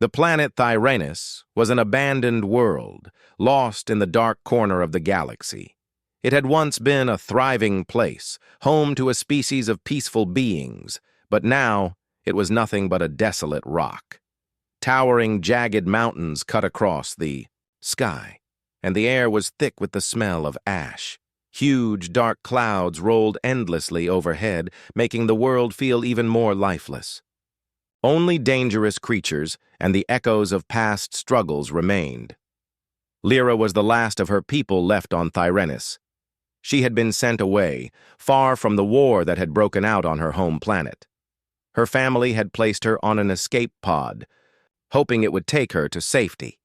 The planet Thyranus was an abandoned world, lost in the dark corner of the galaxy. It had once been a thriving place, home to a species of peaceful beings, but now it was nothing but a desolate rock. Towering, jagged mountains cut across the sky, and the air was thick with the smell of ash. Huge, dark clouds rolled endlessly overhead, making the world feel even more lifeless. Only dangerous creatures and the echoes of past struggles remained. Lyra was the last of her people left on Thyranus. She had been sent away, far from the war that had broken out on her home planet. Her family had placed her on an escape pod, hoping it would take her to safety.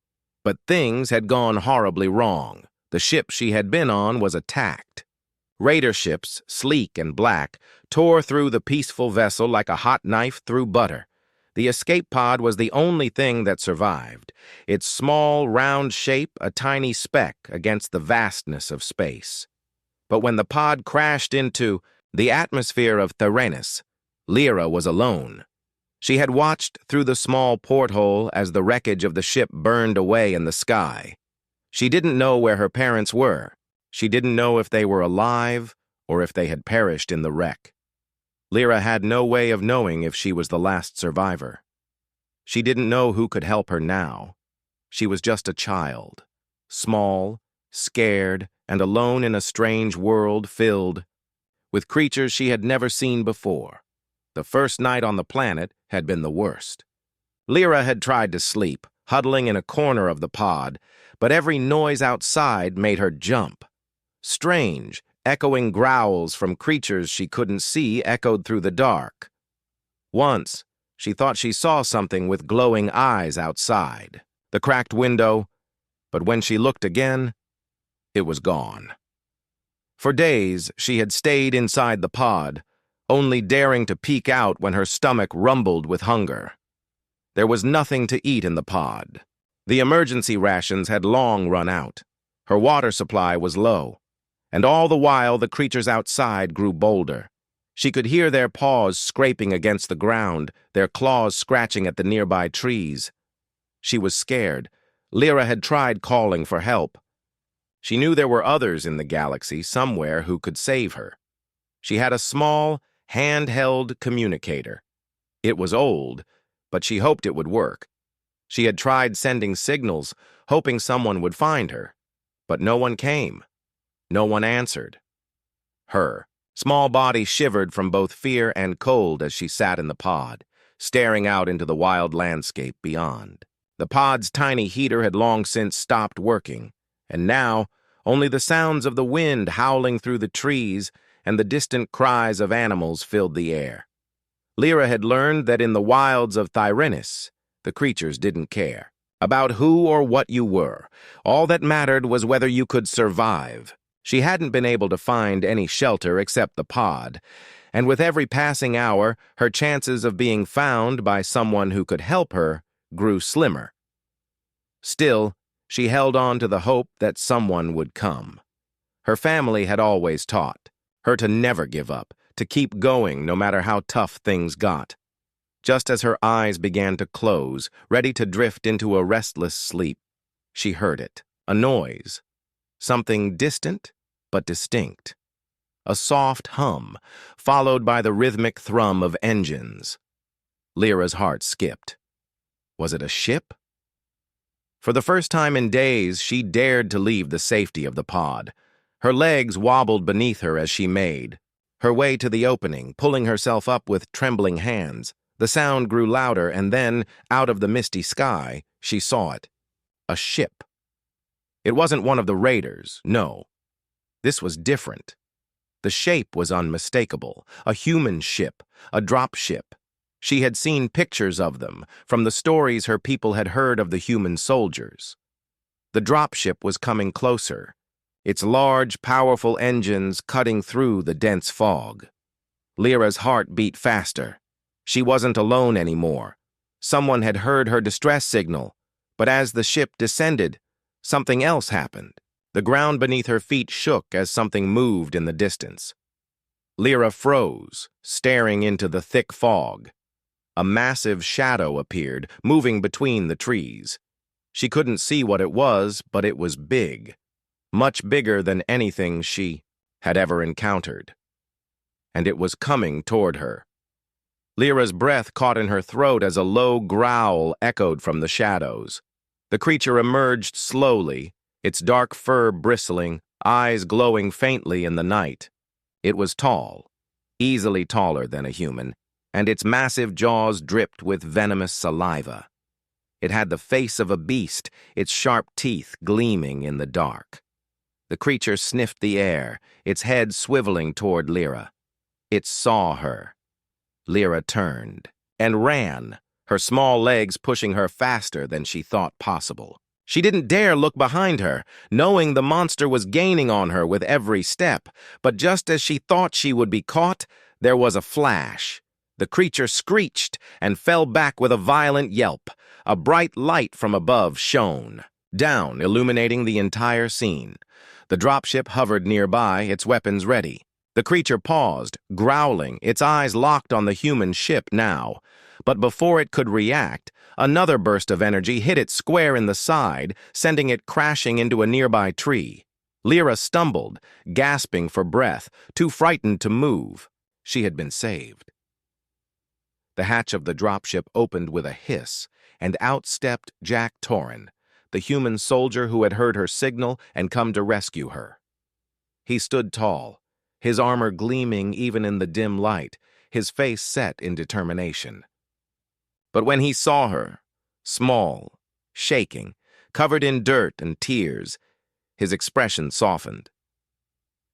But things had gone horribly wrong. The ship she had been on was attacked. Raider ships, sleek and black, tore through the peaceful vessel like a hot knife through butter. The escape pod was the only thing that survived, its small, round shape a tiny speck against the vastness of space. But when the pod crashed into the atmosphere of Thyranus, Lyra was alone. She had watched through the small porthole as the wreckage of the ship burned away in the sky. She didn't know where her parents were. She didn't know if they were alive or if they had perished in the wreck. Lyra had no way of knowing if she was the last survivor. She didn't know who could help her now. She was just a child, small, scared, and alone in a strange world filled with creatures she had never seen before. The first night on the planet had been the worst. Lyra had tried to sleep, huddling in a corner of the pod, but every noise outside made her jump. Strange, echoing growls from creatures she couldn't see echoed through the dark. Once, she thought she saw something with glowing eyes outside the cracked window, but when she looked again, it was gone. For days, she had stayed inside the pod, only daring to peek out when her stomach rumbled with hunger. There was nothing to eat in the pod. The emergency rations had long run out. Her water supply was low. And all the while, the creatures outside grew bolder. She could hear their paws scraping against the ground, their claws scratching at the nearby trees. She was scared. Lyra had tried calling for help. She knew there were others in the galaxy somewhere who could save her. She had a small, handheld communicator. It was old, but she hoped it would work. She had tried sending signals, hoping someone would find her, but no one came. No one answered. Her small body shivered from both fear and cold as she sat in the pod, staring out into the wild landscape beyond. The pod's tiny heater had long since stopped working, and now only the sounds of the wind howling through the trees and the distant cries of animals filled the air. Lyra had learned that in the wilds of Thyranus, the creatures didn't care about who or what you were. All that mattered was whether you could survive. She hadn't been able to find any shelter except the pod, and with every passing hour, her chances of being found by someone who could help her grew slimmer. Still, she held on to the hope that someone would come. Her family had always taught her to never give up, to keep going no matter how tough things got. Just as her eyes began to close, ready to drift into a restless sleep, she heard it, a noise, something distant but distinct. A soft hum, followed by the rhythmic thrum of engines. Lyra's heart skipped. Was it a ship? For the first time in days, she dared to leave the safety of the pod. Her legs wobbled beneath her as she made her way to the opening, pulling herself up with trembling hands. The sound grew louder, and then, out of the misty sky, she saw it. A ship. It wasn't one of the raiders, no. This was different. The shape was unmistakable. A human ship, a drop ship. She had seen pictures of them from the stories her people had heard of the human soldiers. The dropship was coming closer, its large, powerful engines cutting through the dense fog. Lyra's heart beat faster. She wasn't alone anymore. Someone had heard her distress signal, but as the ship descended, something else happened. The ground beneath her feet shook as something moved in the distance. Lyra froze, staring into the thick fog. A massive shadow appeared, moving between the trees. She couldn't see what it was, but it was big, much bigger than anything she had ever encountered. And it was coming toward her. Lyra's breath caught in her throat as a low growl echoed from the shadows. The creature emerged slowly, its dark fur bristling, eyes glowing faintly in the night. It was tall, easily taller than a human, and its massive jaws dripped with venomous saliva. It had the face of a beast, its sharp teeth gleaming in the dark. The creature sniffed the air, its head swiveling toward Lyra. It saw her. Lyra turned and ran, her small legs pushing her faster than she thought possible. She didn't dare look behind her, knowing the monster was gaining on her with every step, but just as she thought she would be caught, there was a flash. The creature screeched and fell back with a violent yelp. A bright light from above shone down, illuminating the entire scene. The dropship hovered nearby, its weapons ready. The creature paused, growling, its eyes locked on the human ship now. But before it could react, another burst of energy hit it square in the side, sending it crashing into a nearby tree. Lyra stumbled, gasping for breath, too frightened to move. She had been saved. The hatch of the dropship opened with a hiss, and out stepped Jack Torrin, the human soldier who had heard her signal and come to rescue her. He stood tall, his armor gleaming even in the dim light, his face set in determination. But when he saw her, small, shaking, covered in dirt and tears, his expression softened.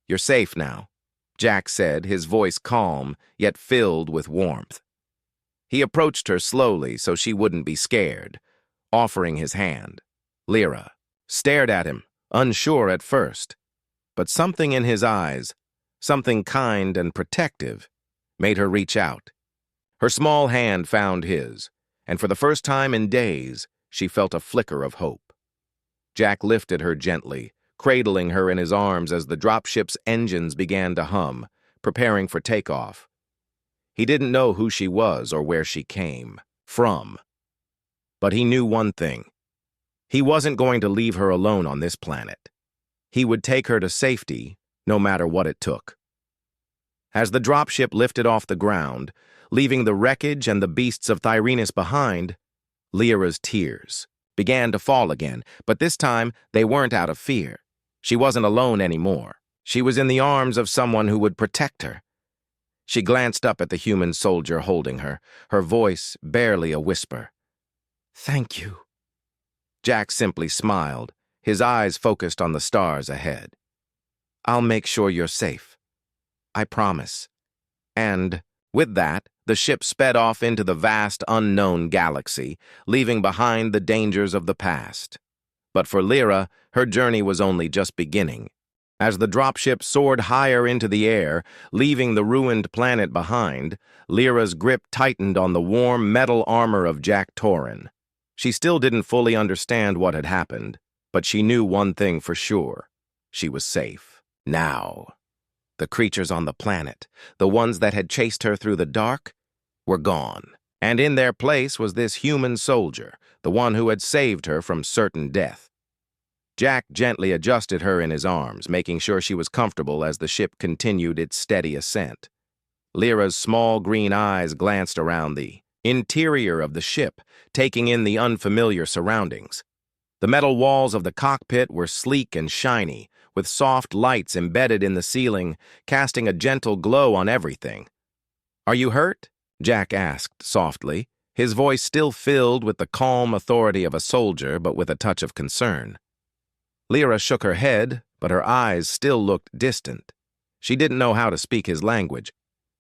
"You're safe now," Jack said, his voice calm, yet filled with warmth. He approached her slowly so she wouldn't be scared, offering his hand. Lyra stared at him, unsure at first, but something in his eyes, something kind and protective, made her reach out. Her small hand found his, and for the first time in days, she felt a flicker of hope. Jack lifted her gently, cradling her in his arms as the dropship's engines began to hum, preparing for takeoff. He didn't know who she was or where she came from, but he knew one thing. He wasn't going to leave her alone on this planet. He would take her to safety, no matter what it took. As the dropship lifted off the ground, leaving the wreckage and the beasts of Thyrenus behind, Lyra's tears began to fall again, but this time they weren't out of fear. She wasn't alone anymore. She was in the arms of someone who would protect her. She glanced up at the human soldier holding her, her voice barely a whisper. "Thank you." Jack simply smiled, his eyes focused on the stars ahead. "I'll make sure you're safe. I promise." And with that, the ship sped off into the vast unknown galaxy, leaving behind the dangers of the past. But for Lyra, her journey was only just beginning. As the dropship soared higher into the air, leaving the ruined planet behind, Lyra's grip tightened on the warm metal armor of Jack Torrin. She still didn't fully understand what had happened, but she knew one thing for sure. She was safe. Now, the creatures on the planet, the ones that had chased her through the dark, were gone. And in their place was this human soldier, the one who had saved her from certain death. Jack gently adjusted her in his arms, making sure she was comfortable as the ship continued its steady ascent. Lyra's small green eyes glanced around the interior of the ship, taking in the unfamiliar surroundings. The metal walls of the cockpit were sleek and shiny, with soft lights embedded in the ceiling, casting a gentle glow on everything. "Are you hurt?" Jack asked softly, his voice still filled with the calm authority of a soldier, but with a touch of concern. Lyra shook her head, but her eyes still looked distant. She didn't know how to speak his language,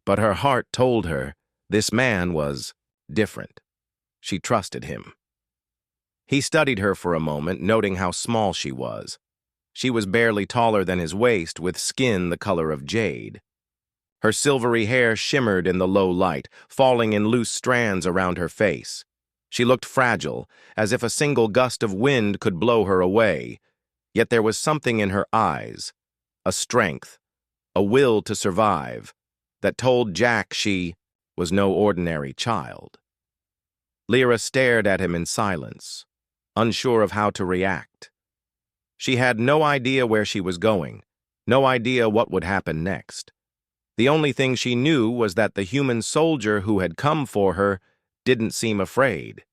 but her heart told her this man was different. She trusted him. He studied her for a moment, noting how small she was. She was barely taller than his waist, with skin the color of jade. Her silvery hair shimmered in the low light, falling in loose strands around her face. She looked fragile, as if a single gust of wind could blow her away. Yet there was something in her eyes, a strength, a will to survive, that told Jack she was no ordinary child. Lyra stared at him in silence, unsure of how to react. She had no idea where she was going, no idea what would happen next. The only thing she knew was that the human soldier who had come for her didn't seem afraid.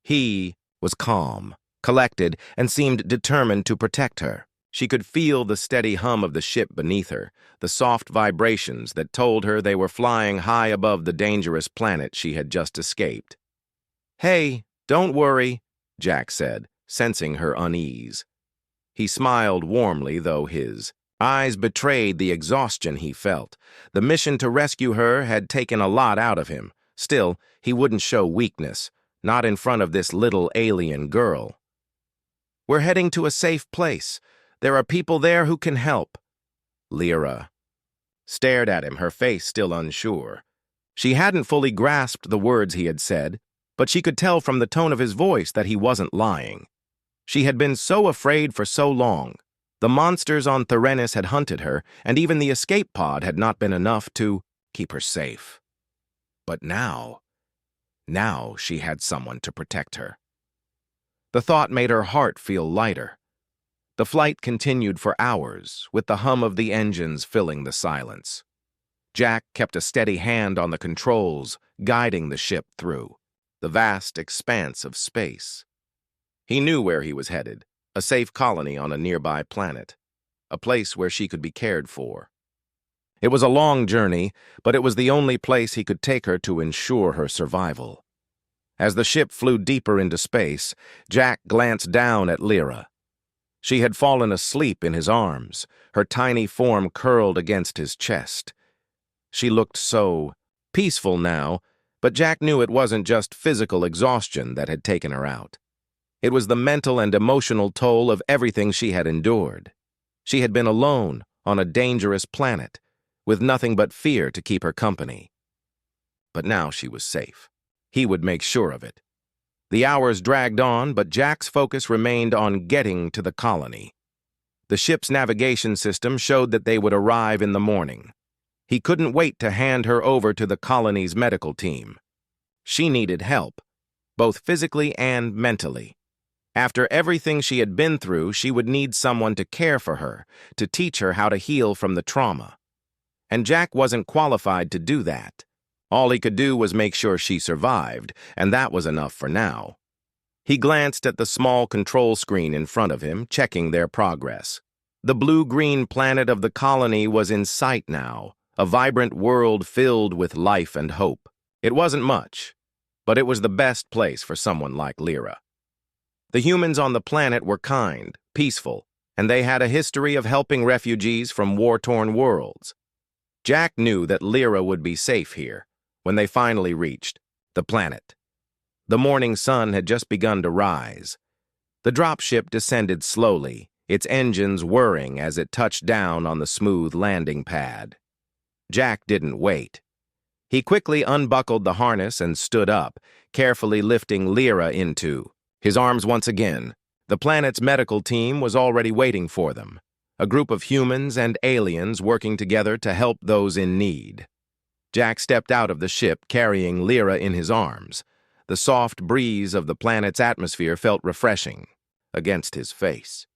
He was calm, collected, and seemed determined to protect her. She could feel the steady hum of the ship beneath her, the soft vibrations that told her they were flying high above the dangerous planet she had just escaped. "Hey, don't worry," Jack said, sensing her unease. He smiled warmly, though his eyes betrayed the exhaustion he felt. The mission to rescue her had taken a lot out of him. Still, he wouldn't show weakness, not in front of this little alien girl. "We're heading to a safe place. There are people there who can help." Lyra stared at him, her face still unsure. She hadn't fully grasped the words he had said, but she could tell from the tone of his voice that he wasn't lying. She had been so afraid for so long. The monsters on Theranis had hunted her, and even the escape pod had not been enough to keep her safe. But now she had someone to protect her. The thought made her heart feel lighter. The flight continued for hours, with the hum of the engines filling the silence. Jack kept a steady hand on the controls, guiding the ship through the vast expanse of space. He knew where he was headed, a safe colony on a nearby planet, a place where she could be cared for. It was a long journey, but it was the only place he could take her to ensure her survival. As the ship flew deeper into space, Jack glanced down at Lyra. She had fallen asleep in his arms, her tiny form curled against his chest. She looked so peaceful now, but Jack knew it wasn't just physical exhaustion that had taken her out. It was the mental and emotional toll of everything she had endured. She had been alone on a dangerous planet, with nothing but fear to keep her company. But now she was safe. He would make sure of it. The hours dragged on, but Jack's focus remained on getting to the colony. The ship's navigation system showed that they would arrive in the morning. He couldn't wait to hand her over to the colony's medical team. She needed help, both physically and mentally. After everything she had been through, she would need someone to care for her, to teach her how to heal from the trauma. And Jack wasn't qualified to do that. All he could do was make sure she survived, and that was enough for now. He glanced at the small control screen in front of him, checking their progress. The blue-green planet of the colony was in sight now, a vibrant world filled with life and hope. It wasn't much, but it was the best place for someone like Lyra. The humans on the planet were kind, peaceful, and they had a history of helping refugees from war-torn worlds. Jack knew that Lyra would be safe here when they finally reached the planet. The morning sun had just begun to rise. The dropship descended slowly, its engines whirring as it touched down on the smooth landing pad. Jack didn't wait. He quickly unbuckled the harness and stood up, carefully lifting Lyra into his arms once again. The planet's medical team was already waiting for them, a group of humans and aliens working together to help those in need. Jack stepped out of the ship carrying Lyra in his arms. The soft breeze of the planet's atmosphere felt refreshing against his face.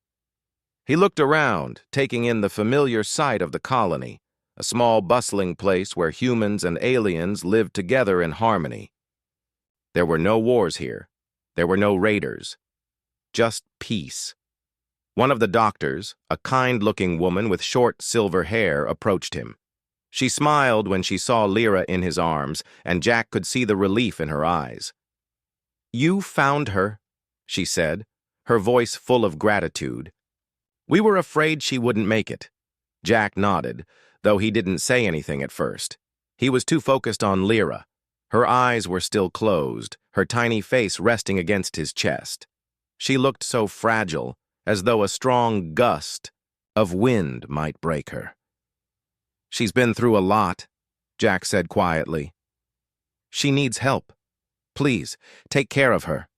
He looked around, taking in the familiar sight of the colony, a small bustling place where humans and aliens lived together in harmony. There were no wars here. There were no raiders. Just peace. One of the doctors, a kind-looking woman with short silver hair, approached him. She smiled when she saw Lyra in his arms, and Jack could see the relief in her eyes. "You found her," she said, her voice full of gratitude. "We were afraid she wouldn't make it." Jack nodded, though he didn't say anything at first. He was too focused on Lyra. Her eyes were still closed, her tiny face resting against his chest. She looked so fragile, as though a strong gust of wind might break her. "She's been through a lot," Jack said quietly. "She needs help. Please, take care of her."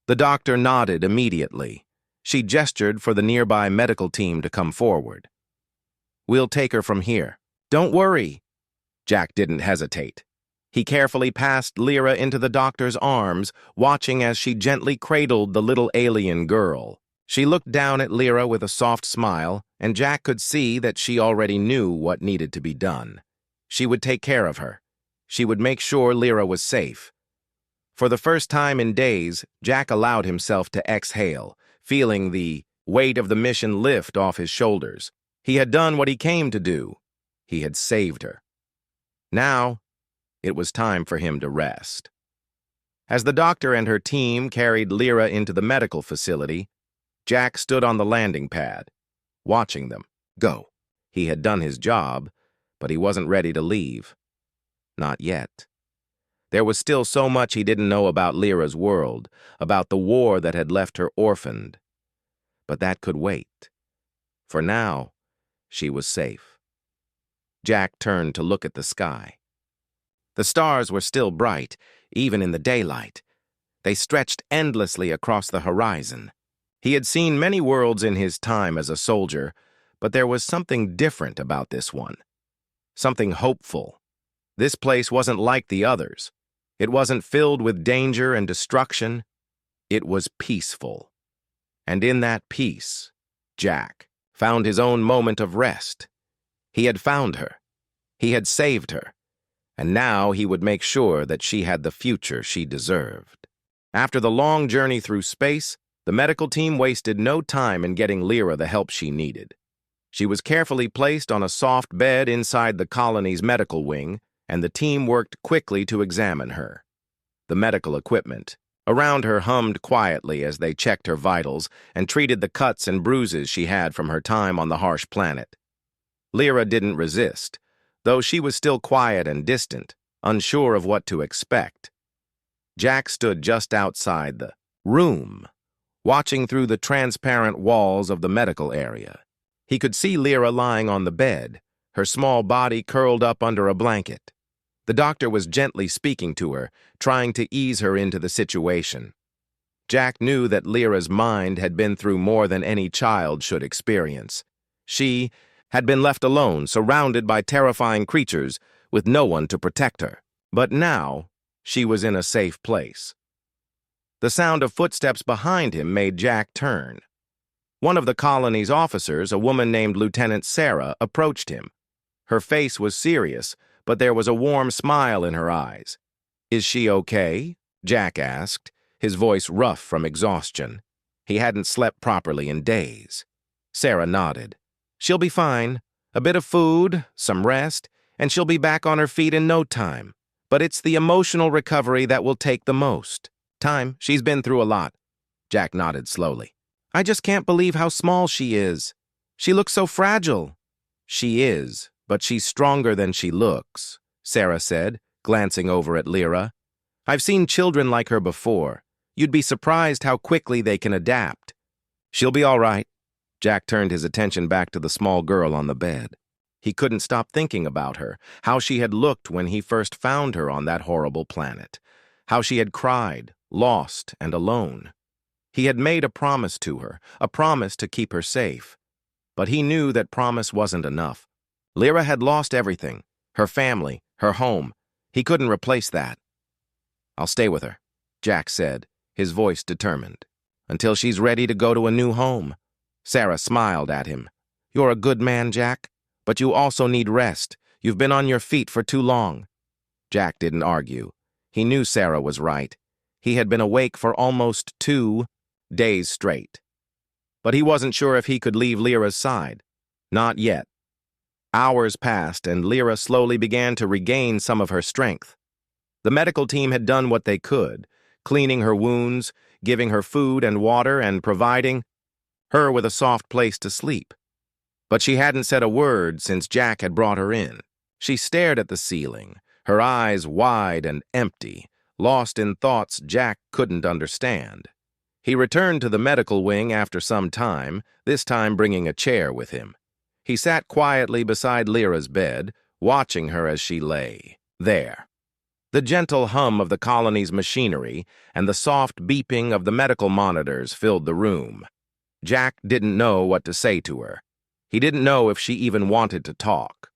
The doctor nodded immediately. She gestured for the nearby medical team to come forward. "We'll take her from here." "Don't worry." Jack didn't hesitate. He carefully passed Lyra into the doctor's arms, watching as she gently cradled the little alien girl. She looked down at Lyra with a soft smile, and Jack could see that she already knew what needed to be done. She would take care of her. She would make sure Lyra was safe. For the first time in days, Jack allowed himself to exhale, feeling the weight of the mission lift off his shoulders. He had done what he came to do. He had saved her. Now, it was time for him to rest. As the doctor and her team carried Lyra into the medical facility, Jack stood on the landing pad, watching them go. He had done his job, but he wasn't ready to leave. Not yet. There was still so much he didn't know about Lyra's world, about the war that had left her orphaned. But that could wait. For now, she was safe. Jack turned to look at the sky. The stars were still bright, even in the daylight. They stretched endlessly across the horizon. He had seen many worlds in his time as a soldier, but there was something different about this one. Something hopeful. This place wasn't like the others. It wasn't filled with danger and destruction. It was peaceful. And in that peace, Jack found his own moment of rest. He had found her. He had saved her. And now he would make sure that she had the future she deserved. After the long journey through space, the medical team wasted no time in getting Lyra the help she needed. She was carefully placed on a soft bed inside the colony's medical wing, and the team worked quickly to examine her. The medical equipment around her hummed quietly as they checked her vitals and treated the cuts and bruises she had from her time on the harsh planet. Lyra didn't resist, though she was still quiet and distant, unsure of what to expect. Jack stood just outside the room, watching through the transparent walls of the medical area. He could see Lyra lying on the bed, her small body curled up under a blanket. The doctor was gently speaking to her, trying to ease her into the situation. Jack knew that Lyra's mind had been through more than any child should experience. She had been left alone, surrounded by terrifying creatures, with no one to protect her. But now, she was in a safe place. The sound of footsteps behind him made Jack turn. One of the colony's officers, a woman named Lieutenant Sarah, approached him. Her face was serious, but there was a warm smile in her eyes. "Is she okay?" Jack asked, his voice rough from exhaustion. He hadn't slept properly in days. Sarah nodded. "She'll be fine. A bit of food, some rest, and she'll be back on her feet in no time. But it's the emotional recovery that will take the most time. She's been through a lot." Jack nodded slowly. "I just can't believe how small she is. She looks so fragile." "She is, but she's stronger than she looks," Sarah said, glancing over at Lyra. "I've seen children like her before. You'd be surprised how quickly they can adapt." "She'll be all right." Jack turned his attention back to the small girl on the bed. He couldn't stop thinking about her, how she had looked when he first found her on that horrible planet, how she had cried, lost and alone. He had made a promise to her, a promise to keep her safe. But he knew that promise wasn't enough. Lyra had lost everything, her family, her home. He couldn't replace that. "I'll stay with her," Jack said, his voice determined, "until she's ready to go to a new home." Sarah smiled at him. "You're a good man, Jack, but you also need rest. You've been on your feet for too long." Jack didn't argue. He knew Sarah was right. He had been awake for almost 2 days straight. But he wasn't sure if he could leave Lyra's side. Not yet. Hours passed, and Lyra slowly began to regain some of her strength. The medical team had done what they could, cleaning her wounds, giving her food and water, and providing her with a soft place to sleep. But she hadn't said a word since Jack had brought her in. She stared at the ceiling, her eyes wide and empty, lost in thoughts Jack couldn't understand. He returned to the medical wing after some time, this time bringing a chair with him. He sat quietly beside Lyra's bed, watching her as she lay there. The gentle hum of the colony's machinery and the soft beeping of the medical monitors filled the room. Jack didn't know what to say to her. He didn't know if she even wanted to talk.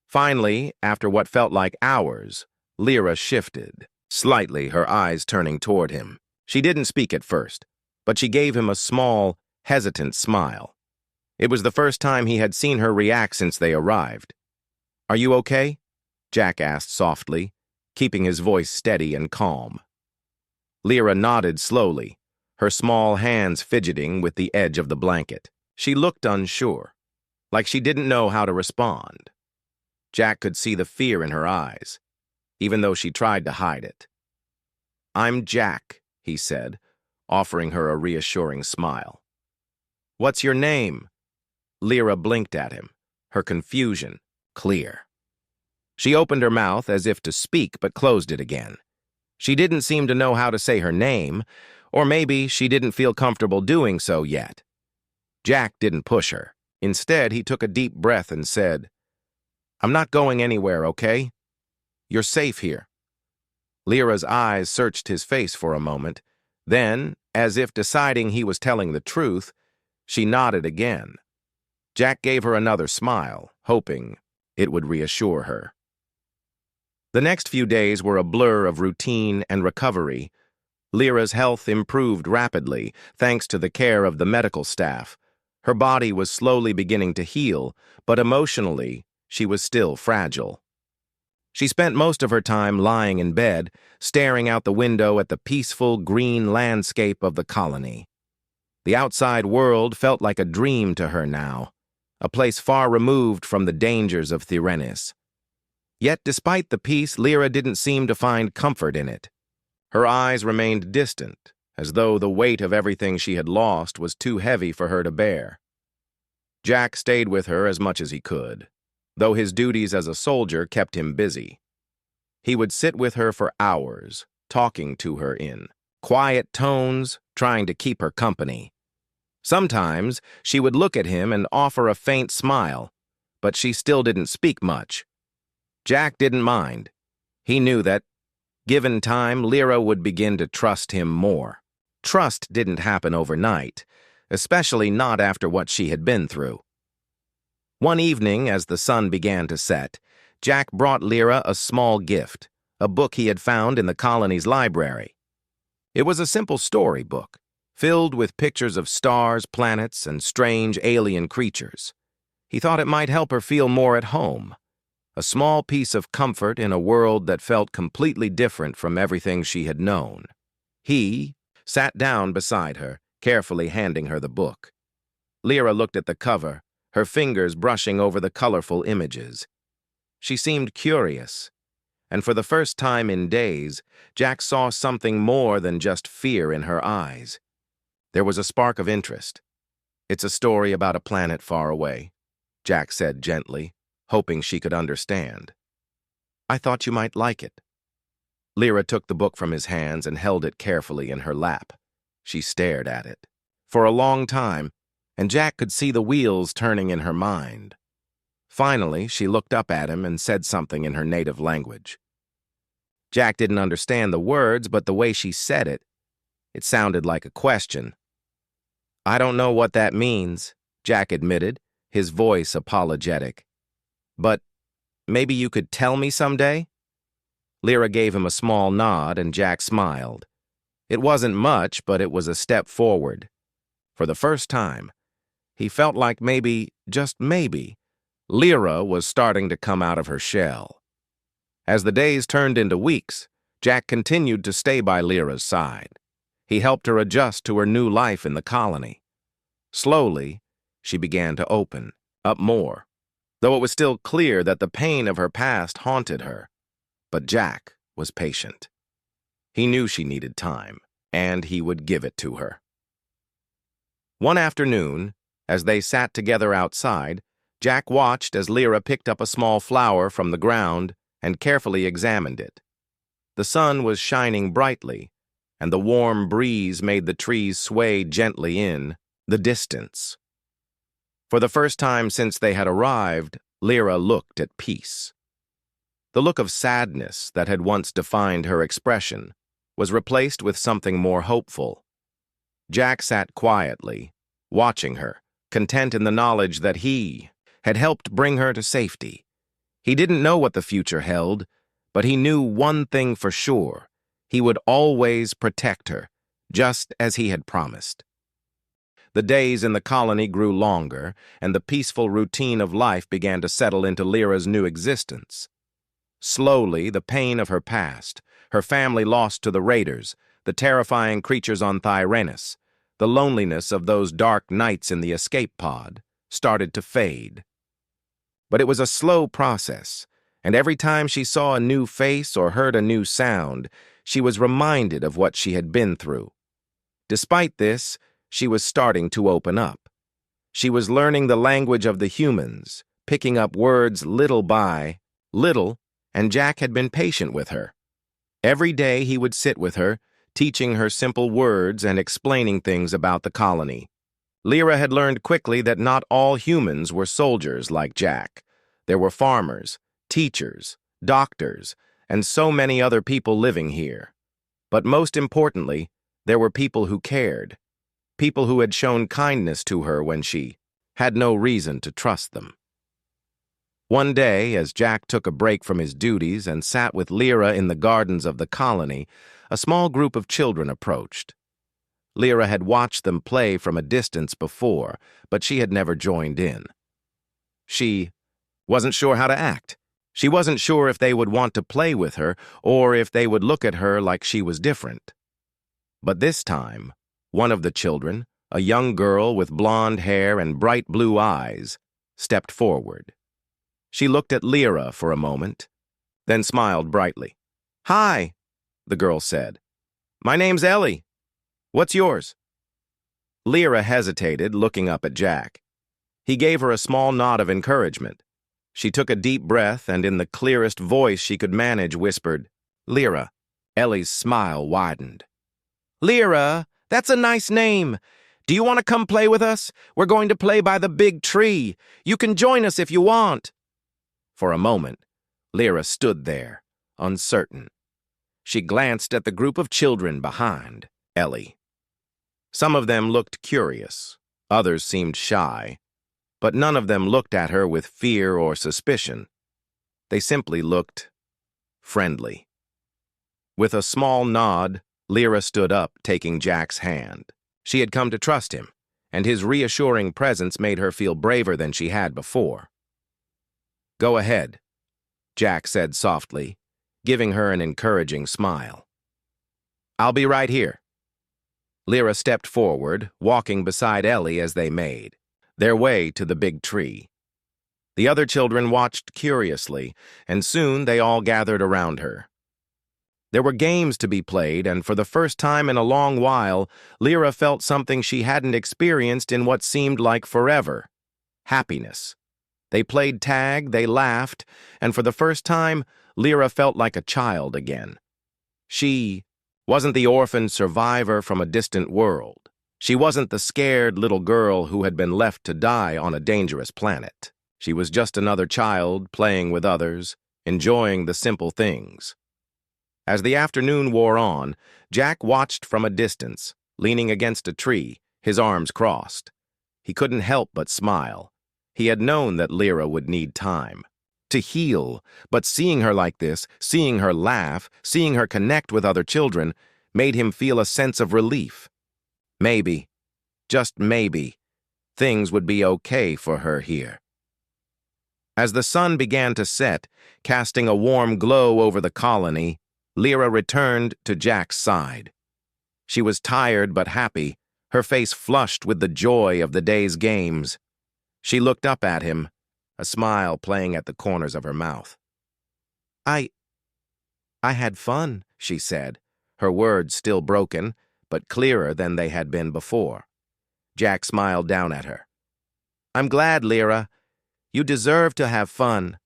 Finally, after what felt like hours, Lyra shifted, slightly, her eyes turning toward him. She didn't speak at first, but she gave him a small, hesitant smile. It was the first time he had seen her react since they arrived. "Are you okay?" Jack asked softly, keeping his voice steady and calm. Lyra nodded slowly, her small hands fidgeting with the edge of the blanket. She looked unsure, like she didn't know how to respond. Jack could see the fear in her eyes, even though she tried to hide it. "I'm Jack," he said, offering her a reassuring smile. "What's your name?" Lyra blinked at him, her confusion clear. She opened her mouth as if to speak, but closed it again. She didn't seem to know how to say her name, or maybe she didn't feel comfortable doing so yet. Jack didn't push her. Instead, he took a deep breath and said, "I'm not going anywhere, okay? You're safe here." Lyra's eyes searched his face for a moment. Then, as if deciding he was telling the truth, she nodded again. Jack gave her another smile, hoping it would reassure her. The next few days were a blur of routine and recovery. Lyra's health improved rapidly, thanks to the care of the medical staff. Her body was slowly beginning to heal, but emotionally, she was still fragile. She spent most of her time lying in bed, staring out the window at the peaceful green landscape of the colony. The outside world felt like a dream to her now, a place far removed from the dangers of Theranis. Yet despite the peace, Lyra didn't seem to find comfort in it. Her eyes remained distant, as though the weight of everything she had lost was too heavy for her to bear. Jack stayed with her as much as he could, though his duties as a soldier kept him busy. He would sit with her for hours, talking to her in quiet tones, trying to keep her company. Sometimes she would look at him and offer a faint smile, but she still didn't speak much. Jack didn't mind. He knew that, given time, Lyra would begin to trust him more. Trust didn't happen overnight, especially not after what she had been through. One evening, as the sun began to set, Jack brought Lyra a small gift, a book he had found in the colony's library. It was a simple storybook, filled with pictures of stars, planets, and strange alien creatures. He thought it might help her feel more at home, a small piece of comfort in a world that felt completely different from everything she had known. He sat down beside her, carefully handing her the book. Lyra looked at the cover, her fingers brushing over the colorful images. She seemed curious, and for the first time in days, Jack saw something more than just fear in her eyes. There was a spark of interest. "It's a story about a planet far away," Jack said gently, hoping she could understand. "I thought you might like it." Lyra took the book from his hands and held it carefully in her lap. She stared at it for a long time, and Jack could see the wheels turning in her mind. Finally, she looked up at him and said something in her native language. Jack didn't understand the words, but the way she said it, it sounded like a question. "I don't know what that means," Jack admitted, his voice apologetic. "But maybe you could tell me someday?" Lyra gave him a small nod, and Jack smiled. It wasn't much, but it was a step forward. For the first time, he felt like maybe, just maybe, Lyra was starting to come out of her shell. As the days turned into weeks, Jack continued to stay by Lyra's side. He helped her adjust to her new life in the colony. Slowly, she began to open up more, though it was still clear that the pain of her past haunted her. But Jack was patient. He knew she needed time, and he would give it to her. One afternoon, as they sat together outside, Jack watched as Lyra picked up a small flower from the ground and carefully examined it. The sun was shining brightly, and the warm breeze made the trees sway gently in the distance. For the first time since they had arrived, Lyra looked at peace. The look of sadness that had once defined her expression was replaced with something more hopeful. Jack sat quietly, watching her, content in the knowledge that he had helped bring her to safety. He didn't know what the future held, But he knew one thing for sure. He would always protect her, just as he had promised. The days in the colony grew longer, and the peaceful routine of life began to settle into Lyra's new existence. Slowly, the pain of her past, her family lost to the raiders, the terrifying creatures on Thyranus, the loneliness of those dark nights in the escape pod, started to fade. But it was a slow process, and every time she saw a new face or heard a new sound, she was reminded of what she had been through. Despite this, she was starting to open up. She was learning the language of the humans, picking up words little by little, and Jack had been patient with her. Every day he would sit with her, teaching her simple words and explaining things about the colony. Lyra had learned quickly that not all humans were soldiers like Jack. There were farmers, teachers, doctors, and so many other people living here. But most importantly, there were people who cared, people who had shown kindness to her when she had no reason to trust them. One day, as Jack took a break from his duties and sat with Lyra in the gardens of the colony, a small group of children approached. Lyra had watched them play from a distance before, but she had never joined in. She wasn't sure how to act. She wasn't sure if they would want to play with her or if they would look at her like she was different. But this time, one of the children, a young girl with blonde hair and bright blue eyes, stepped forward. She looked at Lyra for a moment, then smiled brightly. "Hi," the girl said. "My name's Ellie. What's yours?" Lyra hesitated, looking up at Jack. He gave her a small nod of encouragement. She took a deep breath and in the clearest voice she could manage whispered, "Lyra." Ellie's smile widened. "Lyra, that's a nice name. Do you want to come play with us? We're going to play by the big tree. You can join us if you want." For a moment, Lyra stood there, uncertain. She glanced at the group of children behind Ellie. Some of them looked curious, others seemed shy, but none of them looked at her with fear or suspicion. They simply looked friendly. With a small nod, Lyra stood up, taking Jack's hand. She had come to trust him, and his reassuring presence made her feel braver than she had before. "Go ahead," Jack said softly, giving her an encouraging smile. "I'll be right here." Lyra stepped forward, walking beside Ellie as they made their way to the big tree. The other children watched curiously, and soon they all gathered around her. There were games to be played, and for the first time in a long while, Lyra felt something she hadn't experienced in what seemed like forever: happiness. They played tag, they laughed, and for the first time, Lyra felt like a child again. She wasn't the orphaned survivor from a distant world. She wasn't the scared little girl who had been left to die on a dangerous planet. She was just another child playing with others, enjoying the simple things. As the afternoon wore on, Jack watched from a distance, leaning against a tree, his arms crossed. He couldn't help but smile. He had known that Lyra would need time to heal, but seeing her like this, seeing her laugh, seeing her connect with other children, made him feel a sense of relief. Maybe, just maybe, things would be okay for her here. As the sun began to set, casting a warm glow over the colony, Lyra returned to Jack's side. She was tired but happy, her face flushed with the joy of the day's games. She looked up at him, a smile playing at the corners of her mouth. I had fun," she said, her words still broken, but clearer than they had been before. Jack smiled down at her. "I'm glad, Lyra. You deserve to have fun."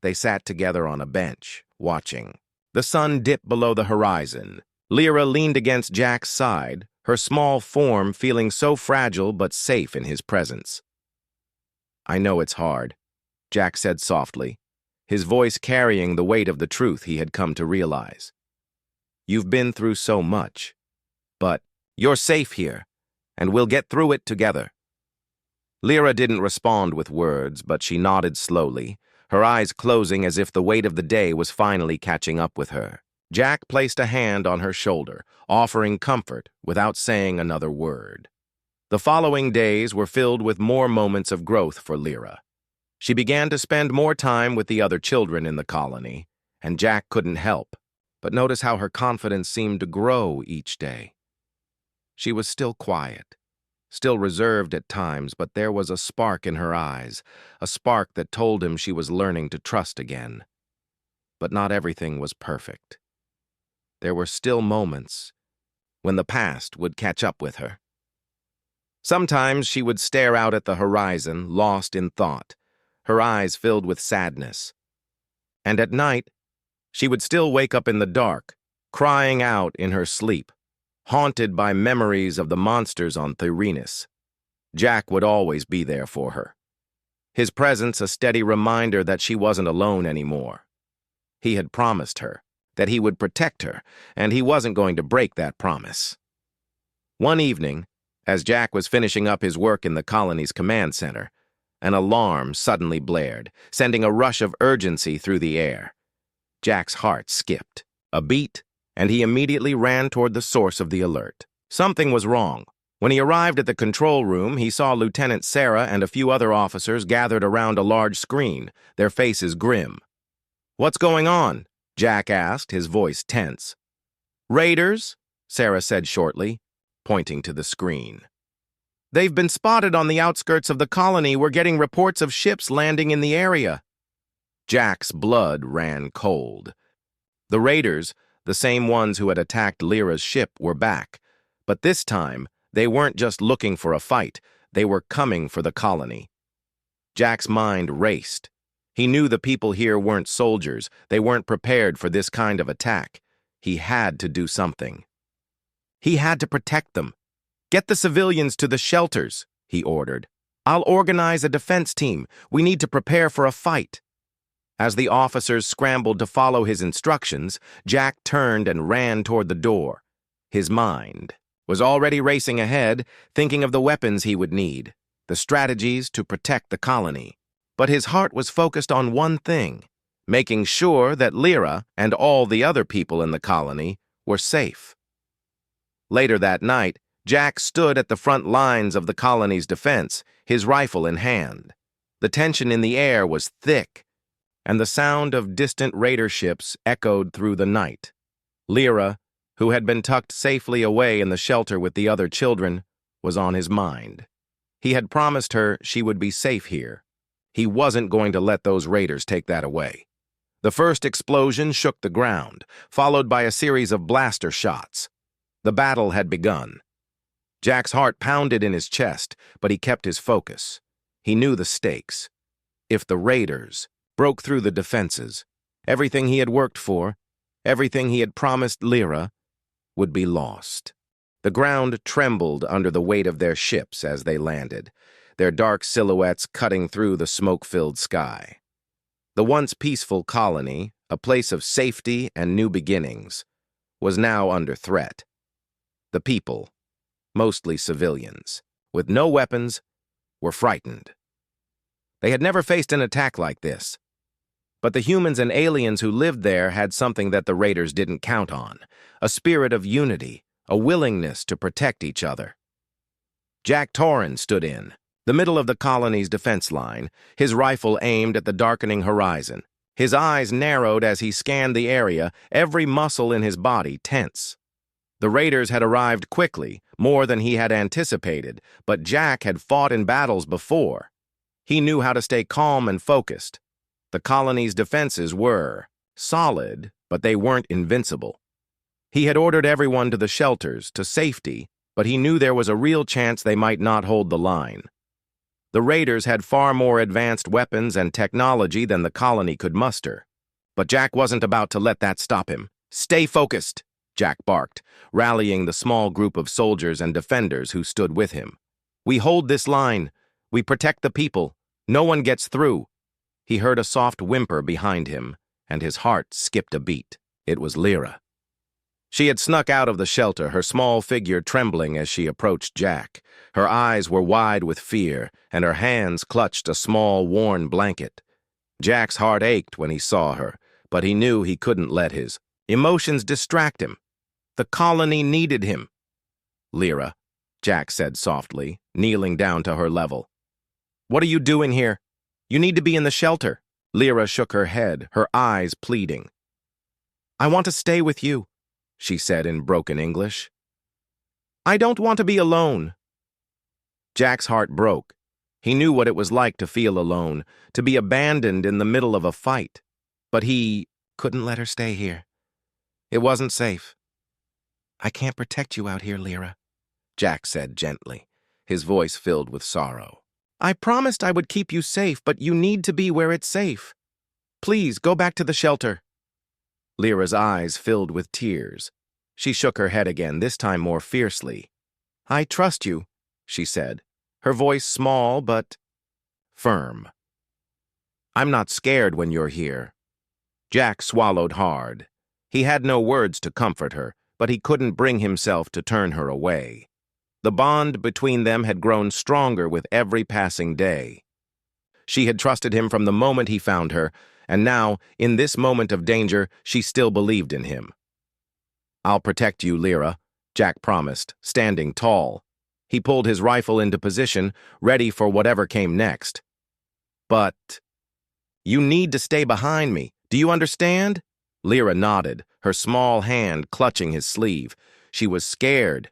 They sat together on a bench, watching. The sun dipped below the horizon. Lyra leaned against Jack's side, her small form feeling so fragile but safe in his presence. "I know it's hard," Jack said softly, his voice carrying the weight of the truth he had come to realize. "You've been through so much, but you're safe here, and we'll get through it together." Lyra didn't respond with words, but she nodded slowly, her eyes closing as if the weight of the day was finally catching up with her. Jack placed a hand on her shoulder, offering comfort without saying another word. The following days were filled with more moments of growth for Lyra. She began to spend more time with the other children in the colony, and Jack couldn't help but notice how her confidence seemed to grow each day. She was still quiet, still reserved at times, but there was a spark in her eyes, a spark that told him she was learning to trust again. But not everything was perfect. There were still moments when the past would catch up with her. Sometimes she would stare out at the horizon, lost in thought, her eyes filled with sadness. And at night, she would still wake up in the dark, crying out in her sleep, haunted by memories of the monsters on Therinis. Jack would always be there for her, his presence a steady reminder that she wasn't alone anymore. He had promised her that he would protect her, and he wasn't going to break that promise. One evening, as Jack was finishing up his work in the colony's command center, an alarm suddenly blared, sending a rush of urgency through the air. Jack's heart skipped a beat, and he immediately ran toward the source of the alert. Something was wrong. When he arrived at the control room, he saw Lieutenant Sarah and a few other officers gathered around a large screen, their faces grim. "What's going on?" Jack asked, his voice tense. "Raiders," Sarah said shortly, pointing to the screen. "They've been spotted on the outskirts of the colony. We're getting reports of ships landing in the area." Jack's blood ran cold. The raiders, the same ones who had attacked Lyra's ship, were back. But this time, they weren't just looking for a fight. They were coming for the colony. Jack's mind raced. He knew the people here weren't soldiers. They weren't prepared for this kind of attack. He had to do something. He had to protect them. "Get the civilians to the shelters," he ordered. "I'll organize a defense team. We need to prepare for a fight." As the officers scrambled to follow his instructions, Jack turned and ran toward the door. His mind was already racing ahead, thinking of the weapons he would need, the strategies to protect the colony. But his heart was focused on one thing, making sure that Lyra and all the other people in the colony were safe. Later that night, Jack stood at the front lines of the colony's defense, his rifle in hand. The tension in the air was thick, and the sound of distant raider ships echoed through the night. Lyra, who had been tucked safely away in the shelter with the other children, was on his mind. He had promised her she would be safe here. He wasn't going to let those raiders take that away. The first explosion shook the ground, followed by a series of blaster shots. The battle had begun. Jack's heart pounded in his chest, but he kept his focus. He knew the stakes. If the raiders broke through the defenses, everything he had worked for, everything he had promised Lyra, would be lost. The ground trembled under the weight of their ships as they landed, their dark silhouettes cutting through the smoke-filled sky. The once peaceful colony, a place of safety and new beginnings, was now under threat. The people, mostly civilians, with no weapons, were frightened. They had never faced an attack like this. But the humans and aliens who lived there had something that the raiders didn't count on, a spirit of unity, a willingness to protect each other. Jack Torrin stood in the middle of the colony's defense line, his rifle aimed at the darkening horizon. His eyes narrowed as he scanned the area, every muscle in his body tense. The raiders had arrived quickly, more than he had anticipated, but Jack had fought in battles before. He knew how to stay calm and focused. The colony's defenses were solid, but they weren't invincible. He had ordered everyone to the shelters, to safety, but he knew there was a real chance they might not hold the line. The raiders had far more advanced weapons and technology than the colony could muster. But Jack wasn't about to let that stop him. "Stay focused," Jack barked, rallying the small group of soldiers and defenders who stood with him. "We hold this line. We protect the people. No one gets through." He heard a soft whimper behind him, and his heart skipped a beat. It was Lyra. She had snuck out of the shelter, her small figure trembling as she approached Jack. Her eyes were wide with fear, and her hands clutched a small, worn blanket. Jack's heart ached when he saw her, but he knew he couldn't let his emotions distract him. The colony needed him. "Lyra," Jack said softly, kneeling down to her level. "What are you doing here? You need to be in the shelter." Lyra shook her head, her eyes pleading. "I want to stay with you," she said in broken English. "I don't want to be alone." Jack's heart broke. He knew what it was like to feel alone, to be abandoned in the middle of a fight. But he couldn't let her stay here. It wasn't safe. "I can't protect you out here, Lyra," Jack said gently, his voice filled with sorrow. "I promised I would keep you safe, but you need to be where it's safe. Please, go back to the shelter." Lyra's eyes filled with tears. She shook her head again, this time more fiercely. "I trust you," she said, her voice small but firm. "I'm not scared when you're here." Jack swallowed hard. He had no words to comfort her, but he couldn't bring himself to turn her away. The bond between them had grown stronger with every passing day. She had trusted him from the moment he found her, and now, in this moment of danger, she still believed in him. "I'll protect you, Lyra," Jack promised, standing tall. He pulled his rifle into position, ready for whatever came next. "But you need to stay behind me. Do you understand?" Lyra nodded, her small hand clutching his sleeve. She was scared,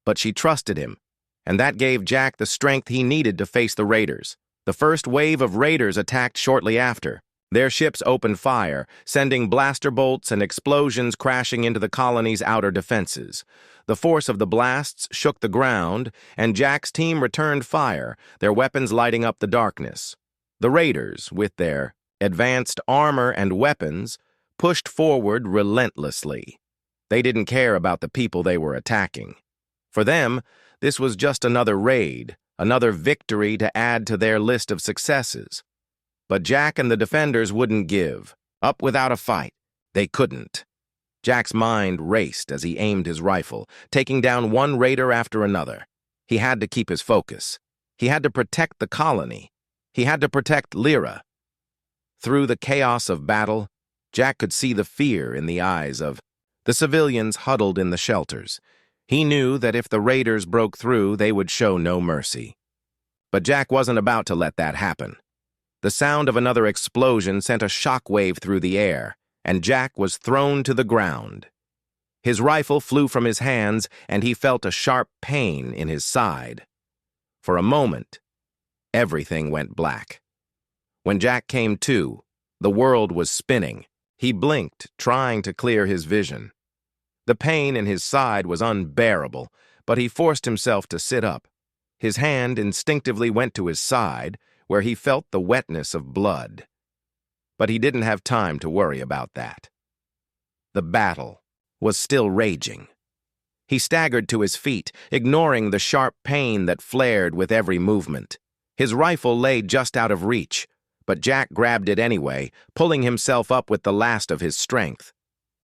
but she trusted him, and that gave Jack the strength he needed to face the raiders. The first wave of raiders attacked shortly after. Their ships opened fire, sending blaster bolts and explosions crashing into the colony's outer defenses. The force of the blasts shook the ground, and Jack's team returned fire, their weapons lighting up the darkness. The raiders, with their advanced armor and weapons, pushed forward relentlessly. They didn't care about the people they were attacking. For them, this was just another raid, another victory to add to their list of successes. But Jack and the defenders wouldn't give up without a fight. They couldn't. Jack's mind raced as he aimed his rifle, taking down one raider after another. He had to keep his focus. He had to protect the colony. He had to protect Lyra. Through the chaos of battle, Jack could see the fear in the eyes of the civilians huddled in the shelters. He knew that if the raiders broke through, they would show no mercy. But Jack wasn't about to let that happen. The sound of another explosion sent a shockwave through the air, and Jack was thrown to the ground. His rifle flew from his hands, and he felt a sharp pain in his side. For a moment, everything went black. When Jack came to, the world was spinning. He blinked, trying to clear his vision. The pain in his side was unbearable, but he forced himself to sit up. His hand instinctively went to his side, where he felt the wetness of blood. But he didn't have time to worry about that. The battle was still raging. He staggered to his feet, ignoring the sharp pain that flared with every movement. His rifle lay just out of reach, but Jack grabbed it anyway, pulling himself up with the last of his strength.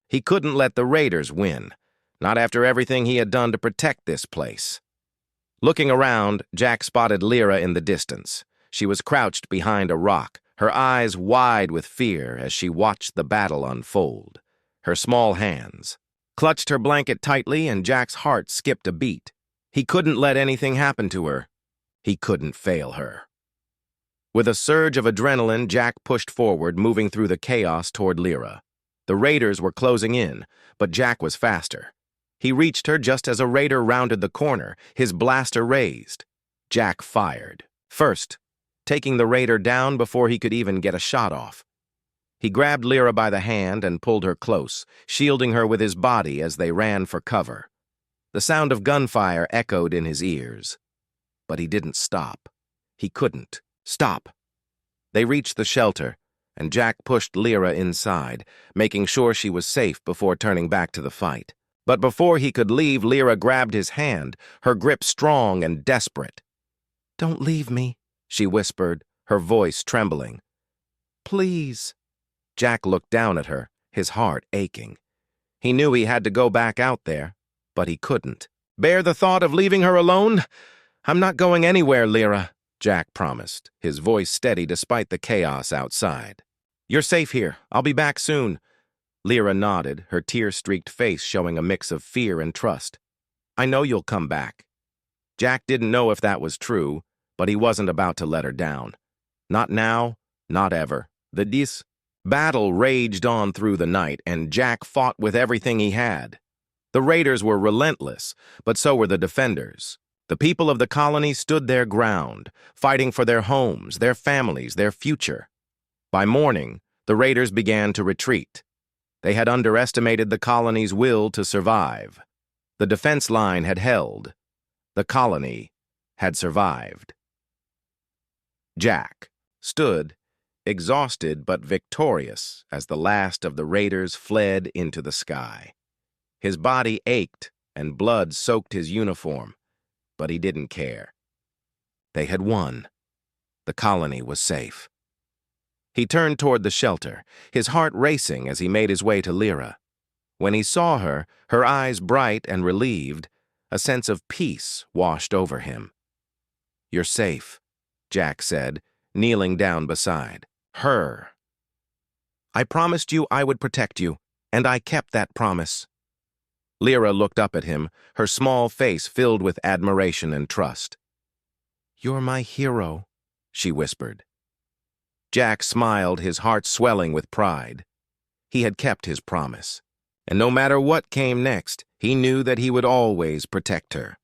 He couldn't let the raiders win, not after everything he had done to protect this place. Looking around, Jack spotted Lyra in the distance. She was crouched behind a rock, her eyes wide with fear as she watched the battle unfold. Her small hands clutched her blanket tightly, and Jack's heart skipped a beat. He couldn't let anything happen to her. He couldn't fail her. With a surge of adrenaline, Jack pushed forward, moving through the chaos toward Lyra. The raiders were closing in, but Jack was faster. He reached her just as a raider rounded the corner, his blaster raised. Jack fired, first, taking the raider down before he could even get a shot off. He grabbed Lyra by the hand and pulled her close, shielding her with his body as they ran for cover. The sound of gunfire echoed in his ears. But he didn't stop. He couldn't stop. They reached the shelter, and Jack pushed Lyra inside, making sure she was safe before turning back to the fight. But before he could leave, Lyra grabbed his hand, her grip strong and desperate. "Don't leave me," she whispered, her voice trembling. "Please." Jack looked down at her, his heart aching. He knew he had to go back out there, but he couldn't. "Bear the thought of leaving her alone? I'm not going anywhere, Lyra," Jack promised, his voice steady despite the chaos outside. You're safe here. I'll be back soon. Lyra nodded, her tear-streaked face showing a mix of fear and trust. I know you'll come back. Jack didn't know if that was true, but he wasn't about to let her down. Not now, not ever. The battle raged on through the night, and Jack fought with everything he had. The raiders were relentless, but so were the defenders. The people of the colony stood their ground, fighting for their homes, their families, their future. By morning, the raiders began to retreat. They had underestimated the colony's will to survive. The defense line had held. The colony had survived. Jack stood, exhausted but victorious, as the last of the raiders fled into the sky. His body ached and blood soaked his uniform, but he didn't care. They had won. The colony was safe. He turned toward the shelter, his heart racing as he made his way to Lyra. When he saw her, her eyes bright and relieved, a sense of peace washed over him. "You're safe," Jack said, kneeling down beside her. "I promised you I would protect you, and I kept that promise." Lyra looked up at him, her small face filled with admiration and trust. "You're my hero," she whispered. Jack smiled, his heart swelling with pride. He had kept his promise, and no matter what came next, he knew that he would always protect her.